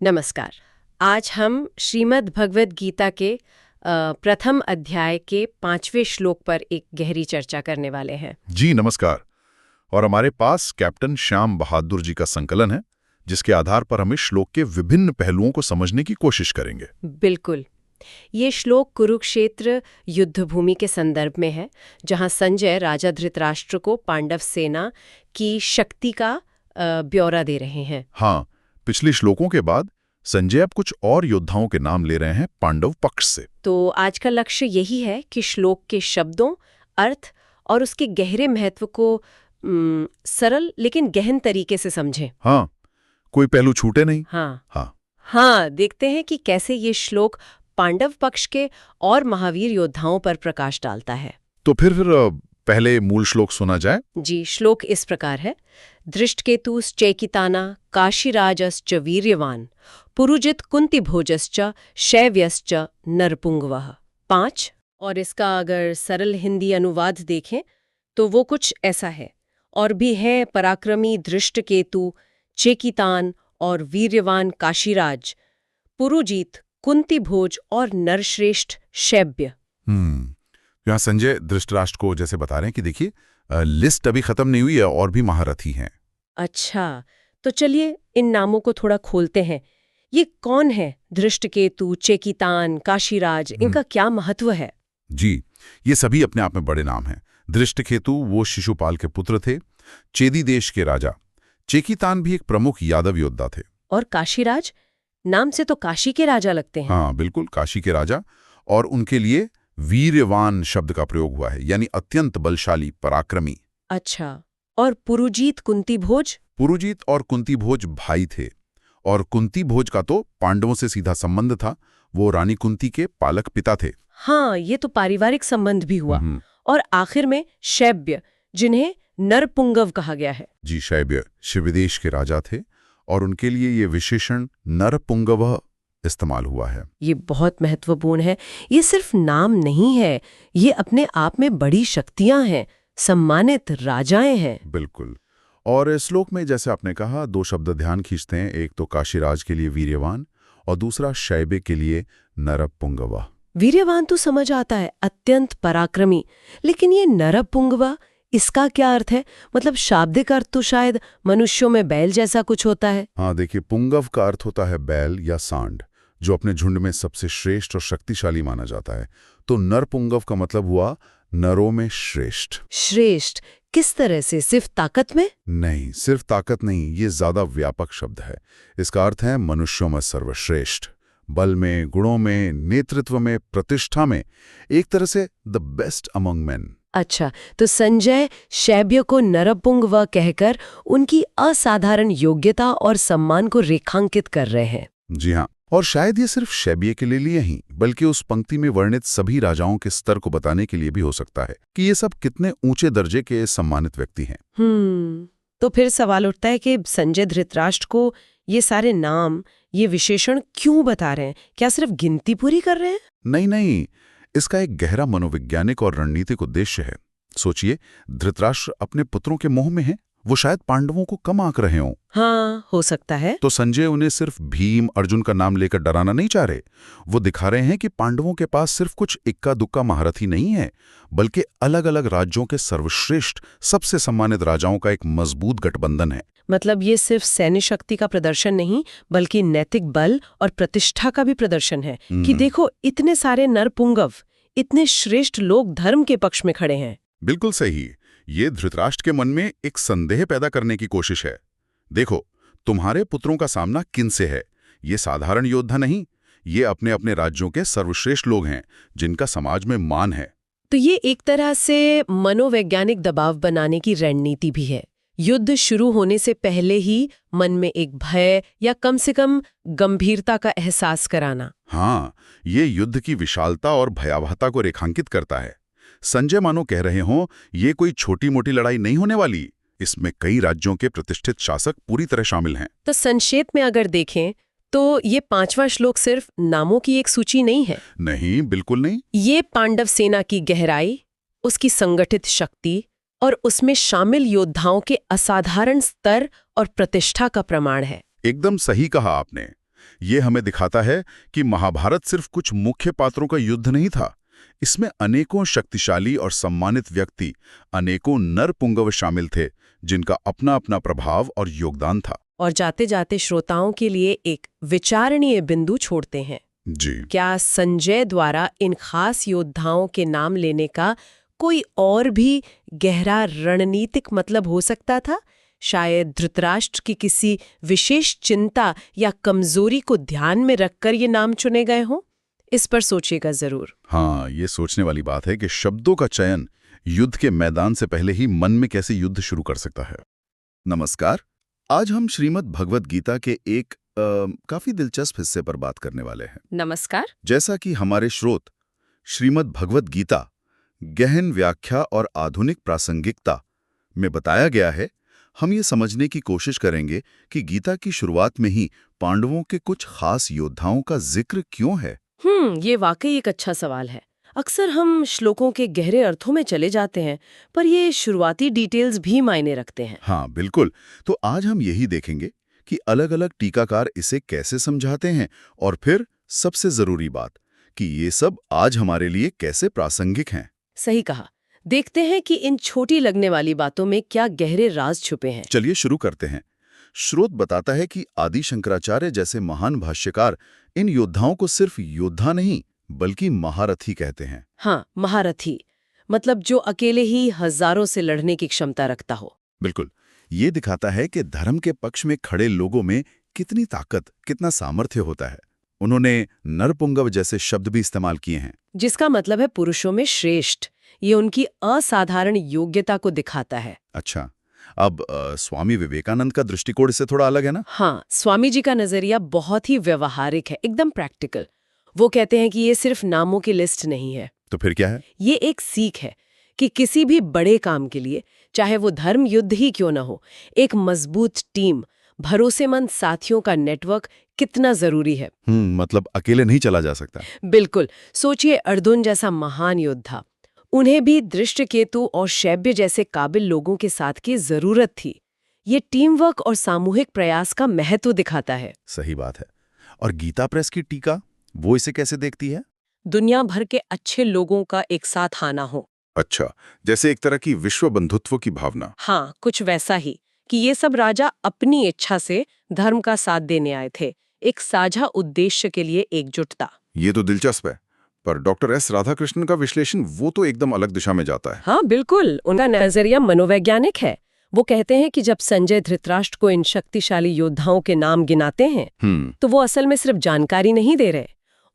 नमस्कार। आज हम श्रीमद् भगवद गीता के प्रथम अध्याय के 5वें श्लोक पर एक गहरी चर्चा करने वाले हैं। जी नमस्कार। और हमारे पास कैप्टन श्याम बहादुर जी का संकलन है, जिसके आधार पर हम इस श्लोक के विभिन्न पहलुओं को समझने की कोशिश करेंगे। बिल्कुल। ये श्लोक कुरुक्षेत्र युद्ध भूमि के संदर्भ में है, जहां संजय राजा धृतराष्ट्र को पांडव सेना की शक्ति का ब्यौरा दे रहे हैं। हाँ, पिछले श्लोकों के बाद संजय अब कुछ और योद्धाओं के नाम ले रहे हैं पांडव पक्ष से। तो आज का लक्ष्य यही है कि श्लोक के शब्दों, अर्थ और उसके गहरे महत्व को सरल लेकिन गहन तरीके से समझें। हाँ, कोई पहलू छूटे नहीं। हाँ, देखते हैं कि कैसे ये श्लोक पांडव पक्ष के और महावीर योद्धाओं पर प्रकाश डालता है। तो फिर पहले मूल श्लोक सुना जाए। जी, श्लोक इस प्रकार है। दृष्टकेतुश्चैकिताना काशीराजश्च वीर्यवान पुरुजित कुंतीभोजश्च शैव्यश्च नरपुंगवः। 5। और इसका अगर सरल हिंदी अनुवाद देखें तो वो कुछ ऐसा है। और भी हैं पराक्रमी दृष्टकेतु, चेकितान और वीर्यवान काशीराज, पुरुजीत, कुंतीभोज और नरश्रेष्ठ शैव्य। यहाँ संजय धृतराष्ट्र को जैसे बता रहे हैं कि देखिए, लिस्ट अभी खत्म नहीं हुई है और भी महारथी हैं। अच्छा, तो चलिए इन नामों को थोड़ा खोलते हैं। ये कौन है? दृष्टकेतु, चेकितान, काशीराज, इनका क्या महत्व है? जी, ये सभी अपने आप में बड़े नाम हैं। दृष्टकेतु वो शिशुपाल के पुत्र थे, चेदी देश के राजा। चेकितान भी एक प्रमुख यादव योद्धा थे। और काशीराज? नाम से तो काशी के राजा लगते हैं। हाँ बिल्कुल, काशी के राजा। और उनके लिए वीर्यवान शब्द का प्रयोग हुआ है, यानी अत्यंत बलशाली, पराक्रमी। अच्छा, और पुरुजीत, कुंतीभोज? पुरुजीत और कुंतीभोज भाई थे, और कुंतीभोज का तो पांडवों से सीधा संबंध था। वो रानी कुंती के पालक पिता थे। हाँ, ये तो पारिवारिक संबंध भी हुआ। और आखिर में शैव्य, जिन्हें नरपुंगव कहा गया है। जी, शैव्य शिवदेश के राजा थे, और उनके लिए ये विशेषण नरपुंगव इस्तेमाल हुआ है। ये बहुत महत्वपूर्ण है। ये सिर्फ नाम नहीं है, ये अपने आप में बड़ी शक्तियां हैं, सम्मानित राजाएं हैं। बिल्कुल। और इस श्लोक में जैसे आपने कहा, दो शब्द ध्यान खींचते हैं। एक तो काशीराज के लिए वीर्यवान, और दूसरा शैब्य के लिए नरपुंगव। वीर्यवान तो समझ आता है, अत्यंत पराक्रमी, लेकिन ये नरपुंगव, इसका क्या अर्थ है? मतलब शाब्दिक अर्थ तो शायद मनुष्यों में बैल जैसा कुछ होता है। हाँ देखिए, पुंगव का अर्थ होता है बैल या सांड, जो अपने झुंड में सबसे श्रेष्ठ और शक्तिशाली माना जाता है। तो नरपुंगव का मतलब हुआ नरों में श्रेष्ठ। श्रेष्ठ किस तरह से? सिर्फ ताकत में? नहीं, सिर्फ ताकत नहीं, ये ज्यादा व्यापक शब्द है। इसका अर्थ है मनुष्यों में सर्वश्रेष्ठ, बल में, गुणों में, नेतृत्व में, प्रतिष्ठा में, एक तरह से द बेस्ट अमंग मेन। अच्छा, तो संजय शैब्य को नरपुंगव कहकर उनकी असाधारण योग्यता और सम्मान को रेखांकित कर रहे हैं। जी हाँ, और शायद ये सिर्फ शैब्य के लिए ही, बल्कि उस पंक्ति में वर्णित सभी राजाओं के स्तर को बताने के लिए भी हो सकता है कि ये सब कितने ऊंचे दर्जे के सम्मानित व्यक्ति हैं। तो फिर सवाल उठता है कि संजय धृतराष्ट्र को ये सारे नाम, ये विशेषण क्यों बता रहे हैं? क्या सिर्फ गिनती पूरी कर रहे हैं? नहीं, इसका एक गहरा मनोवैज्ञानिक और रणनीतिक उद्देश्य है। सोचिए, धृतराष्ट्र अपने पुत्रों के मोह में है, वो शायद पांडवों को कम आंक रहे हों। हाँ, हो सकता है। तो संजय उन्हें सिर्फ भीम, अर्जुन का नाम लेकर डराना नहीं चाह रहे। वो दिखा रहे हैं कि पांडवों के पास सिर्फ कुछ इक्का दुक्का महारथी नहीं है, बल्कि अलग अलग राज्यों के सर्वश्रेष्ठ, सबसे सम्मानित राजाओं का एक मजबूत गठबंधन है। मतलब ये सिर्फ सैन्य शक्ति का प्रदर्शन नहीं, बल्कि नैतिक बल और प्रतिष्ठा का भी प्रदर्शन है कि देखो, इतने सारे नरपुंगव, इतने श्रेष्ठ लोग धर्म के पक्ष में खड़े हैं। बिल्कुल सही। ये धृतराष्ट्र के मन में एक संदेह पैदा करने की कोशिश है। देखो, तुम्हारे पुत्रों का सामना किनसे है? ये साधारण योद्धा नहीं, ये अपने अपने राज्यों के सर्वश्रेष्ठ लोग हैं, जिनका समाज में मान है। तो ये एक तरह से मनोवैज्ञानिक दबाव बनाने की रणनीति भी है। युद्ध शुरू होने से पहले ही मन में एक भय या कम से कम गंभीरता का एहसास कराना। हाँ, ये युद्ध की विशालता और भयावहता को रेखांकित करता है। संजय मानो कह रहे हों, ये कोई छोटी मोटी लड़ाई नहीं होने वाली, इसमें कई राज्यों के प्रतिष्ठित शासक पूरी तरह शामिल हैं। तो संक्षेप में अगर देखें तो ये 5वां श्लोक सिर्फ नामों की एक सूची नहीं है। नहीं, बिल्कुल नहीं। ये पांडव सेना की गहराई, उसकी संगठित शक्ति और उसमें शामिल योद्धाओं के असाधारण स्तर और प्रतिष्ठा का प्रमाण है। एकदम सही कहा आपने। ये हमें दिखाता है कि महाभारत सिर्फ कुछ मुख्य पात्रों का युद्ध नहीं था। इसमें अनेकों शक्तिशाली और सम्मानित व्यक्ति, अनेकों नरपुंगव शामिल थे, जिनका अपना अपना प्रभाव और योगदान था। और जाते जाते श्रोताओं के लिए एक विचारणीय बिंदु छोड़ते हैं। जी, क्या संजय द्वारा इन खास योद्धाओं के नाम लेने का कोई और भी गहरा रणनीतिक मतलब हो सकता था? शायद धृतराष्ट्र की किसी विशेष चिंता या कमजोरी को ध्यान में रखकर ये नाम चुने गए हों? इस पर सोचिएगा जरूर। हाँ, ये सोचने वाली बात है कि शब्दों का चयन युद्ध के मैदान से पहले ही मन में कैसे युद्ध शुरू कर सकता है। नमस्कार, आज हम श्रीमद् भगवद गीता के एक काफी दिलचस्प हिस्से पर बात करने वाले हैं। नमस्कार। जैसा कि हमारे स्रोत श्रीमद् भगवद गीता गहन व्याख्या और आधुनिक प्रासंगिकता में बताया गया है, हम ये समझने की कोशिश करेंगे कि गीता की शुरुआत में ही पांडवों के कुछ खास योद्धाओं का जिक्र क्यों है। ये वाकई एक अच्छा सवाल है। अक्सर हम श्लोकों के गहरे अर्थों में चले जाते हैं, पर ये शुरुआती डिटेल्स भी मायने रखते हैं। हाँ, बिल्कुल। तो आज हम यही देखेंगे कि अलग-अलग टीकाकार इसे कैसे समझाते हैं, और फिर सबसे जरूरी बात कि ये सब आज हमारे लिए कैसे प्रासंगिक हैं। सही कहा। देखते हैं कि इन छोटी लगने वाली बातों में क्या गहरे राज छुपे हैं। चलिए शुरू करते हैं। स्रोत बताता है कि आदि शंकराचार्य जैसे महान भाष्यकार इन योद्धाओं को सिर्फ योद्धा नहीं बल्कि महारथी कहते हैं। हाँ, महारथी मतलब जो अकेले ही हजारों से लड़ने की क्षमता रखता हो। बिल्कुल, ये दिखाता है कि धर्म के पक्ष में खड़े लोगों में कितनी ताकत, कितना सामर्थ्य होता है। उन्होंने नरपुंगव जैसे शब्द भी इस्तेमाल किए हैं, जिसका मतलब है पुरुषों में श्रेष्ठ। ये उनकी असाधारण योग्यता को दिखाता है। अच्छा, अब स्वामी विवेकानंद का दृष्टिकोण इससे थोड़ा अलग है ना? हाँ, स्वामी जी का नजरिया बहुत ही व्यवहारिक है, एकदम प्रैक्टिकल। वो कहते हैं कि ये सिर्फ नामों की लिस्ट नहीं है। तो फिर क्या है? ये एक सीख है कि किसी भी बड़े काम के लिए, चाहे वो धर्म युद्ध ही क्यों न हो, एक मजबूत टीम, भरोसेमंद साथियों का नेटवर्क कितना जरूरी है। मतलब अकेले नहीं चला जा सकता। बिल्कुल। सोचिए, अर्जुन जैसा महान योद्धा, उन्हें भी दृष्टकेतु और शैब्य जैसे काबिल लोगों के साथ की जरूरत थी। ये टीम वर्क और सामूहिक प्रयास का महत्व दिखाता है। सही बात है। और गीता प्रेस की टीका, वो इसे कैसे देखती है? दुनिया भर के अच्छे लोगों का एक साथ आना हो। अच्छा, जैसे एक तरह की विश्व बंधुत्व की भावना। हाँ, कुछ वैसा ही कि ये सब राजा अपनी इच्छा से धर्म का साथ देने आए थे, एक साझा उद्देश्य के लिए एकजुटता। ये तो दिलचस्प है, पर डॉक्टर एस राधाकृष्णन का विश्लेषण वो तो एकदम अलग दिशा में जाता है। हाँ बिल्कुल, उनका नजरिया मनोवैज्ञानिक है। वो कहते हैं कि जब संजय धृतराष्ट्र को इन शक्तिशाली योद्धाओं के नाम गिनाते हैं, तो वो असल में सिर्फ जानकारी नहीं दे रहे,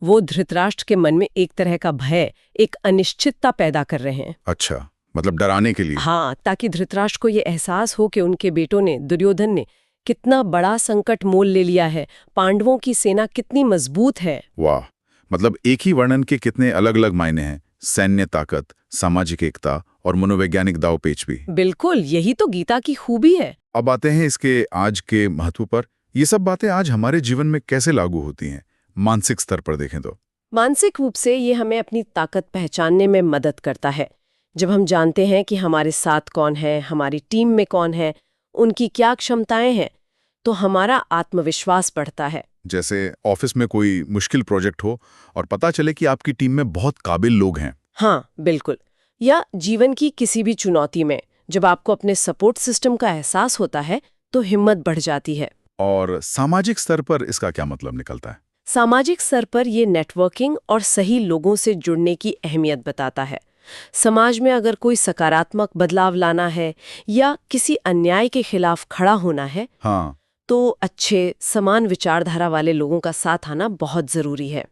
वो धृतराष्ट्र के मन में एक तरह का भय, एक अनिश्चितता पैदा कर रहे हैं। अच्छा, मतलब डराने के लिए। हाँ, ताकि धृतराष्ट्र को ये एहसास हो कि उनके बेटों ने, दुर्योधन ने, कितना बड़ा संकट मोल ले लिया है, पांडवों की सेना कितनी मजबूत है। वाह, मतलब एक ही वर्णन के कितने अलग अलग मायने हैं। सैन्य ताकत, सामाजिक एकता और मनोवैज्ञानिक दांवपेच भी। बिल्कुल, यही तो गीता की खूबी है। अब आते हैं इसके आज के महत्व पर। ये सब बातें आज हमारे जीवन में कैसे लागू होती हैं, मानसिक स्तर पर देखें तो? मानसिक रूप से ये हमें अपनी ताकत पहचानने में मदद करता है। जब हम जानते हैं कि हमारे साथ कौन है, हमारी टीम में कौन है, उनकी क्या क्षमताएं हैं, तो हमारा आत्मविश्वास बढ़ता है। जैसे ऑफिस में कोई मुश्किल प्रोजेक्ट हो और पता चले कि आपकी टीम में बहुत काबिल लोग हैं। हाँ बिल्कुल। या जीवन की किसी भी चुनौती में जब आपको अपने सपोर्ट सिस्टम का एहसास होता है, तो हिम्मत बढ़ जाती है। और सामाजिक स्तर पर इसका क्या मतलब निकलता है? सामाजिक स्तर पर ये नेटवर्किंग और सही लोगों से जुड़ने की अहमियत बताता है। समाज में अगर कोई सकारात्मक बदलाव लाना है या किसी अन्याय के खिलाफ खड़ा होना है, हाँ, तो अच्छे समान विचारधारा वाले लोगों का साथ आना बहुत जरूरी है।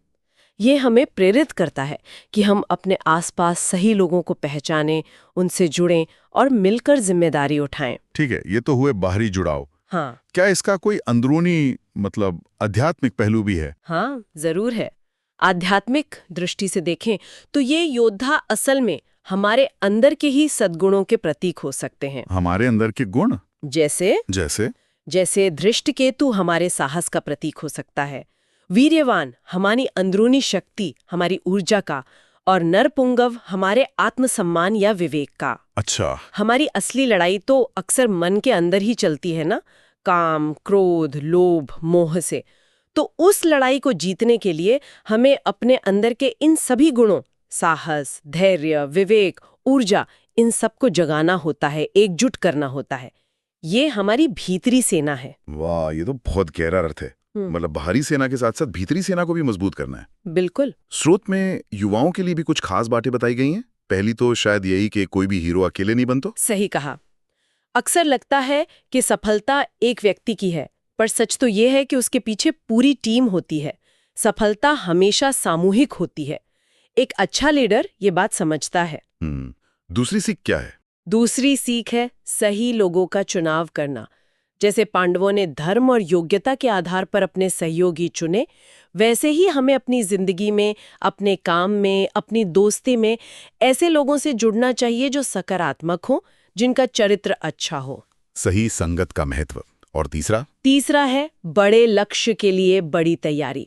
ये हमें प्रेरित करता है कि हम अपने आसपास सही लोगों को पहचानें, उनसे जुड़ें और मिलकर जिम्मेदारी उठाएं। ठीक है, ये तो हुए बाहरी जुड़ाव। हाँ, क्या इसका कोई अंदरूनी मतलब आध्यात्मिक पहलू भी है? हाँ जरूर है। आध्यात्मिक दृष्टि से देखें तो ये योद्धा असल में हमारे अंदर के ही सद्गुणों के प्रतीक हो सकते हैं। हमारे अंदर के गुण? जैसे धृष्टकेतु हमारे साहस का प्रतीक हो सकता है, वीर्यवान हमारी अंदरूनी शक्ति, हमारी ऊर्जा का, और नरपुंगव हमारे आत्मसम्मान या विवेक का। अच्छा, हमारी असली लड़ाई तो अक्सर मन के अंदर ही चलती है ना, काम, क्रोध, लोभ, मोह से। तो उस लड़ाई को जीतने के लिए हमें अपने अंदर के इन सभी गुणों, साहस, धैर्य, विवेक, ऊर्जा, इन सबको जगाना होता है, एकजुट करना होता है। ये हमारी भीतरी सेना है। वाह, ये तो बहुत गहरा अर्थ है। मतलब बाहरी सेना के साथ साथ भीतरी सेना को भी मजबूत करना है। बिल्कुल। स्रोत में युवाओं के लिए भी कुछ खास बातें बताई गई हैं। पहली तो शायद यही कि कोई भी हीरो अकेले नहीं बनता। सही कहा। अक्सर लगता है कि सफलता एक व्यक्ति की है, पर सच तो ये है कि उसके पीछे पूरी टीम होती है। सफलता हमेशा सामूहिक होती है। एक अच्छा लीडर ये बात समझता है। दूसरी सीख क्या है? दूसरी सीख है सही लोगों का चुनाव करना। जैसे पांडवों ने धर्म और योग्यता के आधार पर अपने सहयोगी चुने, वैसे ही हमें अपनी जिंदगी में, अपने काम में, अपनी दोस्ती में ऐसे लोगों से जुड़ना चाहिए जो सकारात्मक हो, जिनका चरित्र अच्छा हो। सही संगत का महत्व। और तीसरा है बड़े लक्ष्य के लिए बड़ी तैयारी।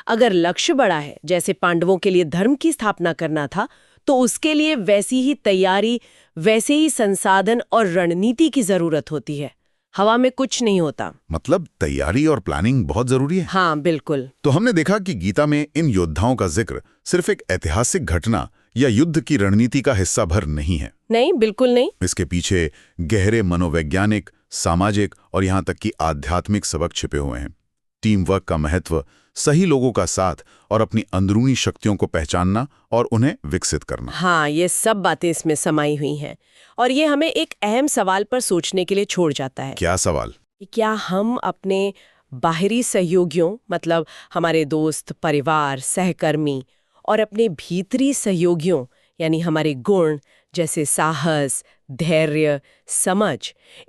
अगर लक्ष्य बड़ा है, जैसे पांडवों के लिए धर्म की स्थापना करना था, तो उसके लिए वैसी ही तैयारी, वैसे ही संसाधन और रणनीति की जरूरत होती है। हवा में कुछ नहीं होता। मतलब तैयारी और प्लानिंग बहुत जरूरी है। हाँ, बिल्कुल। तो हमने देखा कि गीता में इन योद्धाओं का जिक्र सिर्फ एक ऐतिहासिक घटना या युद्ध की रणनीति का हिस्सा भर नहीं है। नहीं, बिल्कुल नहीं। इसके पीछे गहरे मनोवैज्ञानिक, सामाजिक और यहाँ तक कि आध्यात्मिक सबक छिपे हुए हैं। टीम वर्क का महत्व, सही लोगों का साथ और अपनी अंदरूनी शक्तियों को पहचानना और उन्हें विकसित करना। हाँ, ये सब बातें इसमें समाई हुई हैं। और ये हमें एक अहम सवाल पर सोचने के लिए छोड़ जाता है। क्या सवाल? क्या हम अपने बाहरी सहयोगियों, मतलब हमारे दोस्त, परिवार, सहकर्मी, और अपने भीतरी सहयोगियों यानी हमारे गुण जैसे साहस, धैर्य, समझ,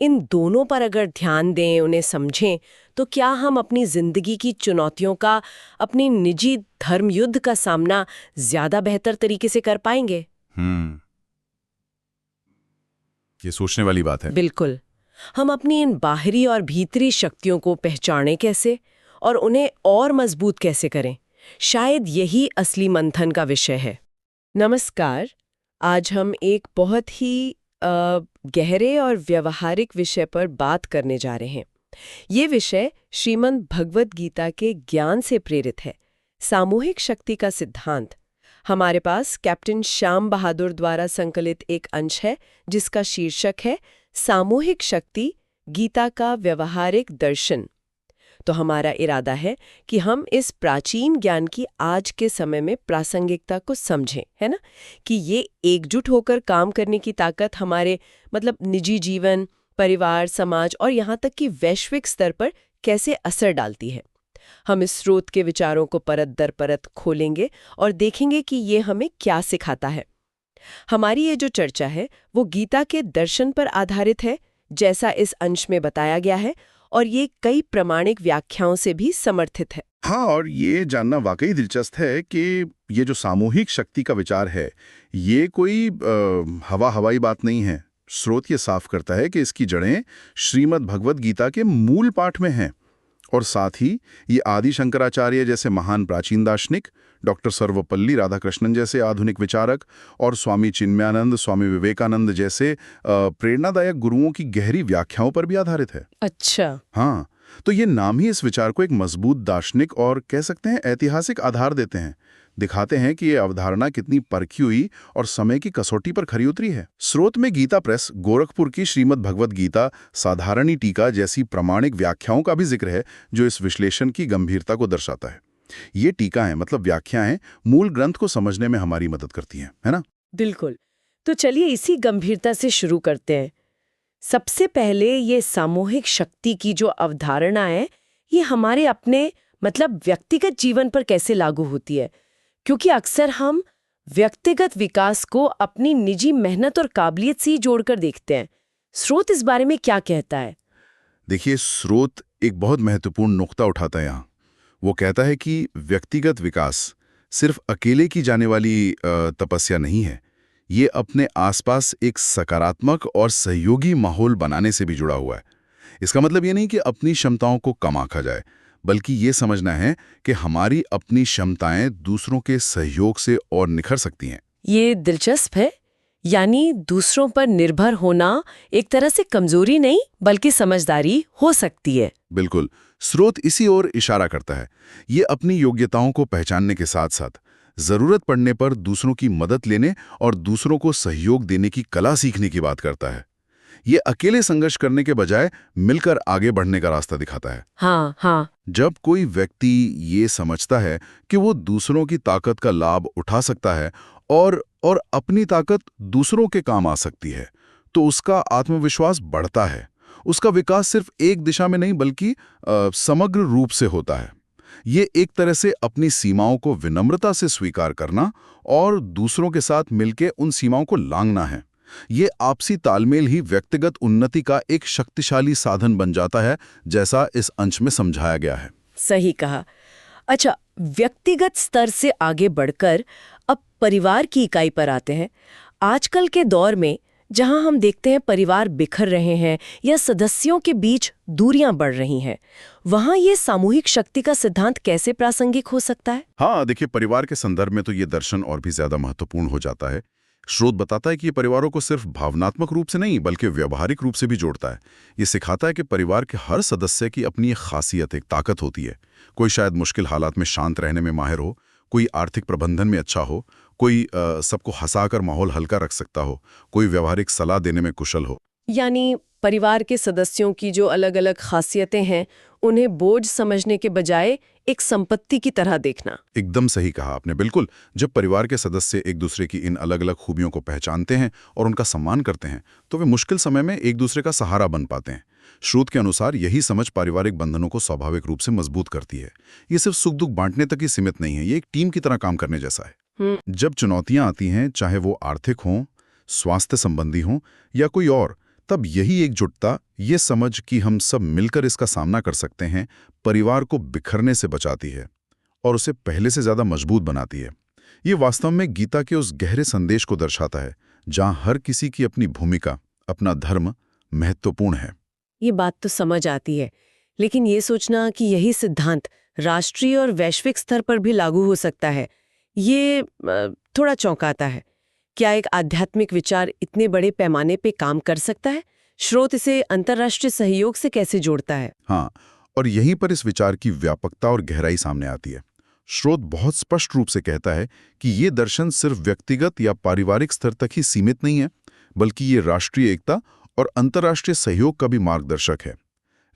इन दोनों पर अगर ध्यान दें, उन्हें समझें, तो क्या हम अपनी जिंदगी की चुनौतियों का, अपनी निजी धर्म युद्ध का सामना ज्यादा बेहतर तरीके से कर पाएंगे? ये सोचने वाली बात है। बिल्कुल। हम अपनी इन बाहरी और भीतरी शक्तियों को पहचानें कैसे और उन्हें और मजबूत कैसे करें? शायद यही असली मंथन का विषय है। नमस्कार। आज हम एक बहुत ही गहरे और व्यवहारिक विषय पर बात करने जा रहे हैं। ये विषय श्रीमद् भगवद गीता के ज्ञान से प्रेरित है, सामूहिक शक्ति का सिद्धांत। हमारे पास कैप्टन श्याम बहादुर द्वारा संकलित एक अंश है जिसका शीर्षक है सामूहिक शक्ति, गीता का व्यवहारिक दर्शन। तो हमारा इरादा है कि हम इस प्राचीन ज्ञान की आज के समय में प्रासंगिकता को समझें, है ना? कि ये एकजुट होकर काम करने की ताकत हमारे निजी जीवन, परिवार, समाज और यहाँ तक कि वैश्विक स्तर पर कैसे असर डालती है। हम इस स्रोत के विचारों को परत दर परत खोलेंगे और देखेंगे कि ये हमें क्या सिखाता है। हमारी ये जो चर्चा है वो गीता के दर्शन पर आधारित है, जैसा इस अंश में बताया गया है, और ये कई प्रमाणिक व्याख्याओं से भी समर्थित है। हाँ, और ये जानना वाकई दिलचस्प है कि ये जो सामूहिक शक्ति का विचार है, ये कोई हवाई बात नहीं है। स्रोत ये साफ करता है कि इसकी जड़ें श्रीमद् भगवद गीता के मूल पाठ में हैं, और साथ ही ये आदि शंकराचार्य जैसे महान प्राचीन दार्शनिक, डॉक्टर सर्वपल्ली राधाकृष्णन जैसे आधुनिक विचारक और स्वामी चिन्मयानंद, स्वामी विवेकानंद जैसे प्रेरणादायक गुरुओं की गहरी व्याख्याओं पर भी आधारित है। अच्छा। हाँ, तो ये नाम ही इस विचार को एक मजबूत दार्शनिक और कह सकते हैं ऐतिहासिक आधार देते हैं, दिखाते हैं कि ये अवधारणा कितनी परखी हुई और समय की कसौटी पर खरी उतरी है। स्रोत में गीता प्रेस गोरखपुर की श्रीमद् भगवद गीता साधारणी टीका जैसी प्रमाणिक व्याख्याओं का भी जिक्र है, जो इस विश्लेषण की गंभीरता को दर्शाता है। ये टीकाएं व्याख्याएं मूल ग्रंथ को समझने में हमारी मदद करती हैं, है ना? बिल्कुल। तो चलिए इसी गंभीरता से शुरू करते हैं। सबसे पहले ये सामूहिक शक्ति की जो अवधारणा है, ये हमारे अपने व्यक्तिगत जीवन पर कैसे लागू होती है? क्योंकि अक्सर हम व्यक्तिगत विकास को अपनी निजी मेहनत और काबिलियत से ही जोड़कर देखते हैं। स्रोत इस बारे में क्या कहता है? देखिए, स्रोत एक बहुत महत्वपूर्ण नुक्ता उठाता है यहाँ। वो कहता है कि व्यक्तिगत विकास सिर्फ अकेले की जाने वाली तपस्या नहीं है, ये अपने आसपास एक सकारात्मक और सहयोगी माहौल बनाने से भी जुड़ा हुआ है। इसका मतलब ये नहीं कि अपनी क्षमताओं को कम आंका जाए, बल्कि ये समझना है कि हमारी अपनी क्षमताएं दूसरों के सहयोग से और निखर सकती हैं। ये दिलचस्प है। यानी दूसरों पर निर्भर होना एक तरह से कमजोरी नहीं, बल्कि समझदारी हो सकती है। बिल्कुल। स्रोत इसी ओर इशारा करता है। ये अपनी योग्यताओं को पहचानने के साथ साथ जरूरत पड़ने पर दूसरों की मदद लेने और दूसरों को सहयोग देने की कला सीखने की बात करता है। ये अकेले संघर्ष करने के बजाय मिलकर आगे बढ़ने का रास्ता दिखाता है। हाँ हाँ। जब कोई व्यक्ति ये समझता है कि वो दूसरों की ताकत का लाभ उठा सकता है और अपनी ताकत दूसरों के काम आ सकती है, तो उसका आत्मविश्वास बढ़ता है। उसका विकास सिर्फ एक दिशा में नहीं बल्कि समग्र रूप से होता है। ये एक तरह से अपनी सीमाओं को विनम्रता से स्वीकार करना और दूसरों के साथ मिलकर उन सीमाओं को लांघना है। ये आपसी तालमेल ही व्यक्तिगत उन्नति का एक शक्तिशाली साधन बन जाता है, जैसा इस अंश में समझाया गया है। सही कहा। अच्छा, व्यक्तिगत स्तर से आगे बढ़कर अब परिवार की इकाई पर आते हैं। आजकल के दौर में जहां हम देखते हैं परिवार बिखर रहे हैं या सदस्यों के बीच दूरियां बढ़ रही हैं, वहां ये सामूहिक शक्ति का सिद्धांत कैसे प्रासंगिक हो सकता है? हाँ, देखिए, परिवार के संदर्भ में तो ये दर्शन और भी ज्यादा महत्वपूर्ण हो जाता है। स्रोत बताता है कि ये परिवारों को सिर्फ भावनात्मक रूप से नहीं बल्कि व्यावहारिक रूप से भी जोड़ता है। ये सिखाता है कि परिवार के हर सदस्य की अपनी एक खासियत, एक ताकत होती है। कोई शायद मुश्किल हालात में शांत रहने में माहिर हो, कोई आर्थिक प्रबंधन में अच्छा हो, कोई सबको हंसाकर माहौल हल्का रख सकता हो, कोई व्यावहारिक सलाह देने में कुशल हो। यानी परिवार के सदस्यों की जो अलग अलग खासियतें हैं, उन्हें बोझ समझने के बजाय एक संपत्ति की तरह देखना। एकदम सही कहा आपने, बिल्कुल। जब परिवार के सदस्य एक दूसरे की इन अलग अलग खूबियों को पहचानते हैं और उनका सम्मान करते हैं, तो वे मुश्किल समय में एक दूसरे का सहारा बन पाते हैं। श्रोत के अनुसार यही समझ पारिवारिक बंधनों को स्वाभाविक रूप से मजबूत करती है। ये सिर्फ सुख दुख बांटने तक ही सीमित नहीं है, ये एक टीम की तरह काम करने जैसा है। जब चुनौतियां आती हैं, चाहे वो आर्थिक हों, स्वास्थ्य संबंधी हों या कोई और, तब यही एकजुटता, ये समझ कि हम सब मिलकर इसका सामना कर सकते हैं, परिवार को बिखरने से बचाती है और उसे पहले से ज्यादा मजबूत बनाती है। ये वास्तव में गीता के उस गहरे संदेश को दर्शाता है, जहां हर किसी की अपनी भूमिका, अपना धर्म महत्वपूर्ण है। ये बात तो समझ आती है, लेकिन ये सोचना कि यही सिद्धांत राष्ट्रीय और वैश्विक स्तर पर भी लागू हो सकता है, ये थोड़ा चौंकाता है। क्या एक आध्यात्मिक विचार इतने बड़े पैमाने पे काम कर सकता है? स्रोत इसे अंतर्राष्ट्रीय सहयोग से कैसे जोड़ता है? हाँ, और यहीं पर इस विचार की व्यापकता और गहराई सामने आती है। स्रोत बहुत स्पष्ट रूप से कहता है कि ये दर्शन सिर्फ व्यक्तिगत या पारिवारिक स्तर तक ही सीमित नहीं है, बल्कि ये राष्ट्रीय एकता और अंतर्राष्ट्रीय सहयोग का भी मार्गदर्शक है।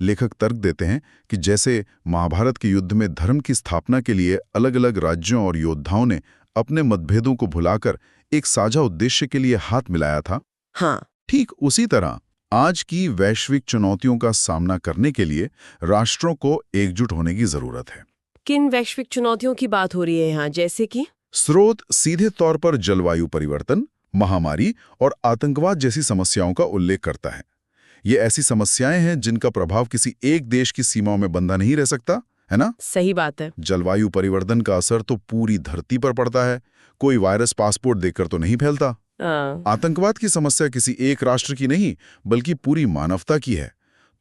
लेखक तर्क देते हैं कि जैसे महाभारत के युद्ध में धर्म की स्थापना के लिए अलग अलग राज्यों और योद्धाओं ने अपने मतभेदों को भुलाकर एक साझा उद्देश्य के लिए हाथ मिलाया था, हाँ, ठीक उसी तरह आज की वैश्विक चुनौतियों का सामना करने के लिए राष्ट्रों को एकजुट होने की जरूरत है। किन वैश्विक चुनौतियों की बात हो रही है यहाँ, जैसे कि? स्रोत सीधे तौर पर जलवायु परिवर्तन, महामारी और आतंकवाद जैसी समस्याओं का उल्लेख करता है। ये ऐसी समस्याएं हैं जिनका प्रभाव किसी एक देश की सीमाओं में बंधा नहीं रह सकता, है ना? सही बात है। जलवायु परिवर्तन का असर तो पूरी धरती पर पड़ता है, कोई वायरस पासपोर्ट देकर तो नहीं फैलता। आतंकवाद की समस्या किसी एक राष्ट्र की नहीं बल्कि पूरी मानवता की है।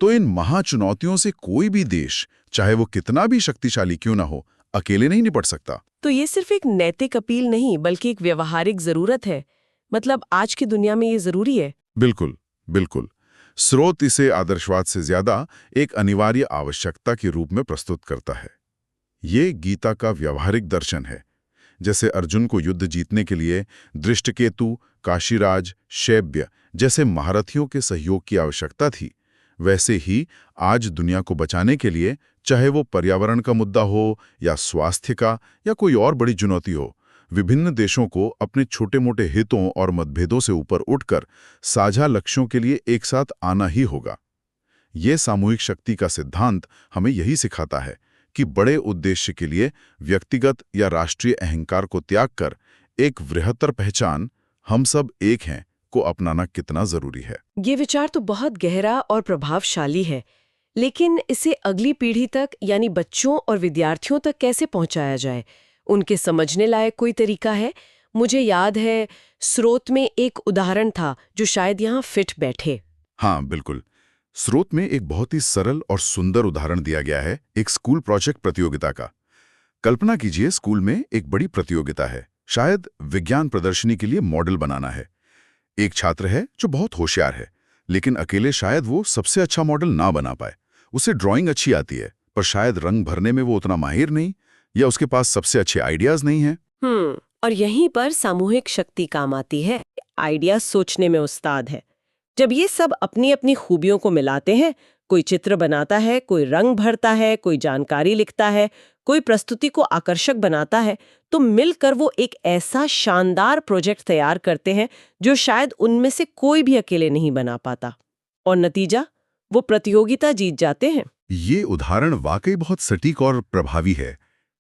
तो इन महाचुनौतियों से कोई भी देश, चाहे वो कितना भी शक्तिशाली क्यों ना हो, अकेले नहीं निपट सकता। तो ये सिर्फ एक नैतिक अपील नहीं बल्कि एक व्यवहारिक जरूरत है। मतलब आज की दुनिया में ये जरूरी है। बिल्कुल बिल्कुल। स्रोत इसे आदर्शवाद से ज्यादा एक अनिवार्य आवश्यकता के रूप में प्रस्तुत करता है। ये गीता का व्यवहारिक दर्शन है। जैसे अर्जुन को युद्ध जीतने के लिए दृष्टकेतु, काशीराज, शैब्य जैसे महारथियों के सहयोग की आवश्यकता थी, वैसे ही आज दुनिया को बचाने के लिए, चाहे वो पर्यावरण का मुद्दा हो या स्वास्थ्य का या कोई और बड़ी चुनौती हो, विभिन्न देशों को अपने छोटे मोटे हितों और मतभेदों से ऊपर उठकर साझा लक्ष्यों के लिए एक साथ आना ही होगा। ये सामूहिक शक्ति का सिद्धांत हमें यही सिखाता है कि बड़े उद्देश्य के लिए व्यक्तिगत या राष्ट्रीय अहंकार को त्याग कर एक वृहत्तर पहचान, हम सब एक हैं, को अपनाना कितना जरूरी है। ये विचार तो बहुत गहरा और प्रभावशाली है, लेकिन इसे अगली पीढ़ी तक यानी बच्चों और विद्यार्थियों तक कैसे पहुंचाया जाए? उनके समझने लायक कोई तरीका है? मुझे याद है स्रोत में एक उदाहरण था जो शायद यहाँ फिट बैठे। हाँ बिल्कुल। स्रोत में एक बहुत ही सरल और सुंदर उदाहरण दिया गया है, एक स्कूल प्रोजेक्ट प्रतियोगिता का। कल्पना कीजिए, स्कूल में एक बड़ी प्रतियोगिता है, शायद विज्ञान प्रदर्शनी के लिए मॉडल बनाना है। एक छात्र है जो बहुत होशियार है, लेकिन अकेले शायद वो सबसे अच्छा मॉडल ना बना पाए। उसे ड्राइंग अच्छी आती है, पर शायद रंग भरने में वो उतना माहिर नहीं, या उसके पास सबसे अच्छे आइडियाज नहीं हैं। और यहीं पर सामूहिक शक्ति काम आती है। आइडिया सोचने में उस्ताद है। जब ये सब अपनी अपनी खूबियों को मिलाते हैं, कोई चित्र बनाता है, कोई रंग भरता है, कोई जानकारी लिखता है, कोई प्रस्तुति को आकर्षक बनाता है, तो मिलकर वो एक ऐसा शानदार प्रोजेक्ट तैयार करते हैं जो शायद उनमें से कोई भी अकेले नहीं बना पाता। और नतीजा, वो प्रतियोगिता जीत जाते हैं। ये उदाहरण वाकई बहुत सटीक और प्रभावी है।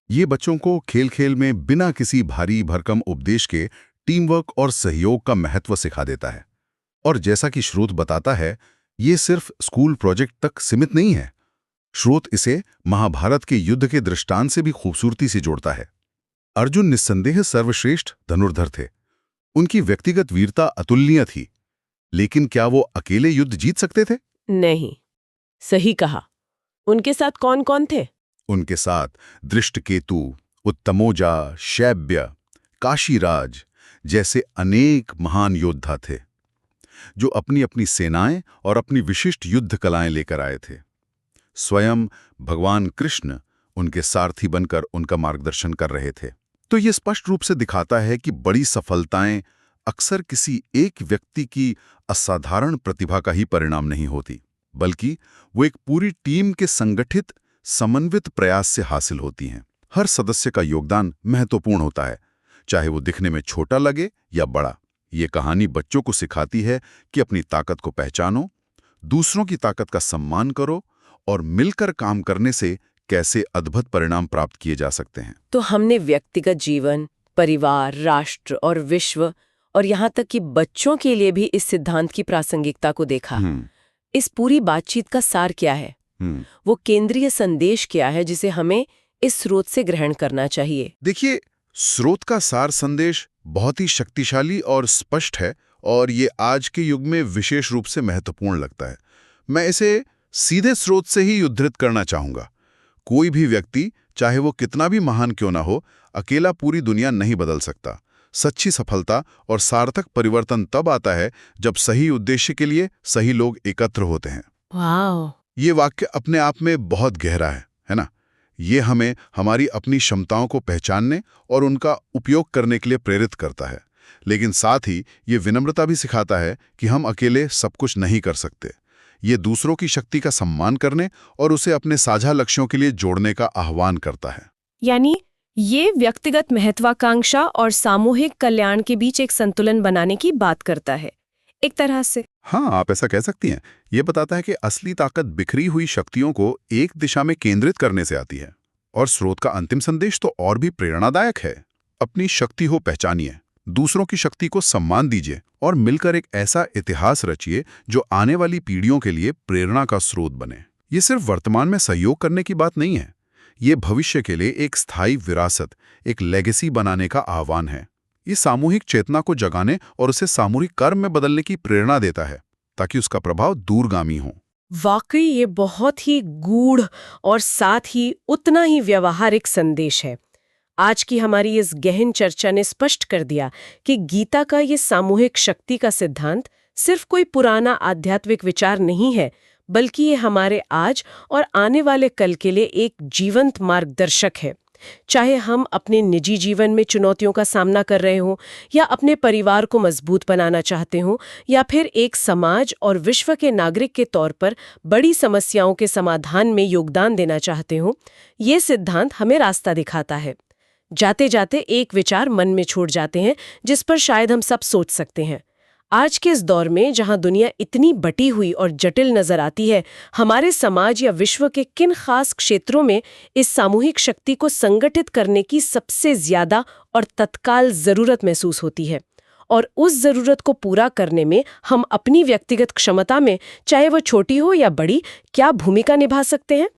ये बच्चों को खेल खेल में बिना किसी भारी भरकम उपदेश के टीम वर्क और सहयोग का महत्व सिखा देता है। और जैसा कि स्रोत बताता है, ये सिर्फ स्कूल प्रोजेक्ट तक सीमित नहीं है। स्रोत इसे महाभारत के युद्ध के दृष्टांत से भी खूबसूरती से जोड़ता है। अर्जुन निस्संदेह सर्वश्रेष्ठ धनुर्धर थे। उनकी व्यक्तिगत वीरता अतुलनीय थी, लेकिन क्या वो अकेले युद्ध जीत सकते थे? नहीं, सही कहा। उनके साथ कौन कौन थे? उनके साथ दृष्टकेतु, उत्तमोजा, शैब्य, काशीराज जैसे अनेक महान योद्धा थे, जो अपनी अपनी सेनाएं और अपनी विशिष्ट युद्ध कलाएं लेकर आए थे। स्वयं भगवान कृष्ण उनके सारथी बनकर उनका मार्गदर्शन कर रहे थे। तो ये स्पष्ट रूप से दिखाता है कि बड़ी सफलताएं अक्सर किसी एक व्यक्ति की असाधारण प्रतिभा का ही परिणाम नहीं होती, बल्कि वो एक पूरी टीम के संगठित समन्वित प्रयास से हासिल होती हैं। हर सदस्य का योगदान महत्वपूर्ण होता है, चाहे वो दिखने में छोटा लगे या बड़ा। ये कहानी बच्चों को सिखाती है कि अपनी ताकत को पहचानो, दूसरों की ताकत का सम्मान करो और मिलकर काम करने से कैसे अद्भुत परिणाम प्राप्त किए जा सकते हैं। तो हमने व्यक्तिगत जीवन, परिवार, राष्ट्र और विश्व, और यहाँ तक कि बच्चों के लिए भी इस सिद्धांत की प्रासंगिकता को देखा। इस पूरी बातचीत का सार क्या है? वो केंद्रीय संदेश क्या है जिसे हमें इस स्रोत से ग्रहण करना चाहिए? देखिए, स्रोत का सार संदेश बहुत ही शक्तिशाली और स्पष्ट है, और ये आज के युग में विशेष रूप से महत्वपूर्ण लगता है। मैं इसे सीधे स्रोत से ही उद्धृत करना चाहूंगा। कोई भी व्यक्ति, चाहे वो कितना भी महान क्यों ना हो, अकेला पूरी दुनिया नहीं बदल सकता। सच्ची सफलता और सार्थक परिवर्तन तब आता है जब सही उद्देश्य के लिए सही लोग एकत्र होते हैं। वाह! ये वाक्य अपने आप में बहुत गहरा है ना? ये हमें हमारी अपनी क्षमताओं को पहचानने और उनका उपयोग करने के लिए प्रेरित करता है, लेकिन साथ ही ये विनम्रता भी सिखाता है कि हम अकेले सब कुछ नहीं कर सकते। ये दूसरों की शक्ति का सम्मान करने और उसे अपने साझा लक्ष्यों के लिए जोड़ने का आह्वान करता है। यानी ये व्यक्तिगत महत्वाकांक्षा और सामूहिक कल्याण के बीच एक संतुलन बनाने की बात करता है, एक तरह से। हाँ, आप ऐसा कह सकती हैं। ये बताता है कि असली ताकत बिखरी हुई शक्तियों को एक दिशा में केंद्रित करने से आती है। और स्रोत का अंतिम संदेश तो और भी प्रेरणादायक है। अपनी शक्ति को पहचानिए, दूसरों की शक्ति को सम्मान दीजिए और मिलकर एक ऐसा इतिहास रचिए जो आने वाली पीढ़ियों के लिए प्रेरणा का स्रोत बने। ये सिर्फ वर्तमान में सहयोग करने की बात नहीं है, ये भविष्य के लिए एक स्थायी विरासत, एक लेगेसी बनाने का आह्वान है। ये सामूहिक चेतना को जगाने और उसे सामूहिक कर्म में बदलने की प्रेरणा देता है, ताकि उसका प्रभाव दूरगामी हो। वाकई ये बहुत ही गूढ़ और साथ ही उतना ही व्यवहारिक संदेश है। आज की हमारी इस गहन चर्चा ने स्पष्ट कर दिया कि गीता का ये सामूहिक शक्ति का सिद्धांत सिर्फ कोई पुराना आध्यात्मिक विचार नहीं है, बल्कि ये हमारे आज और आने वाले कल के लिए एक जीवंत मार्गदर्शक है। चाहे हम अपने निजी जीवन में चुनौतियों का सामना कर रहे हों, या अपने परिवार को मजबूत बनाना चाहते हों, या फिर एक समाज और विश्व के नागरिक के तौर पर बड़ी समस्याओं के समाधान में योगदान देना चाहते हों, ये सिद्धांत हमें रास्ता दिखाता है। जाते जाते एक विचार मन में छोड़ जाते हैं जिस पर शायद हम सब सोच सकते हैं। आज के इस दौर में जहां दुनिया इतनी बटी हुई और जटिल नजर आती है, हमारे समाज या विश्व के किन खास क्षेत्रों में इस सामूहिक शक्ति को संगठित करने की सबसे ज्यादा और तत्काल जरूरत महसूस होती है? और उस जरूरत को पूरा करने में हम अपनी व्यक्तिगत क्षमता में, चाहे वो छोटी हो या बड़ी, क्या भूमिका निभा सकते हैं?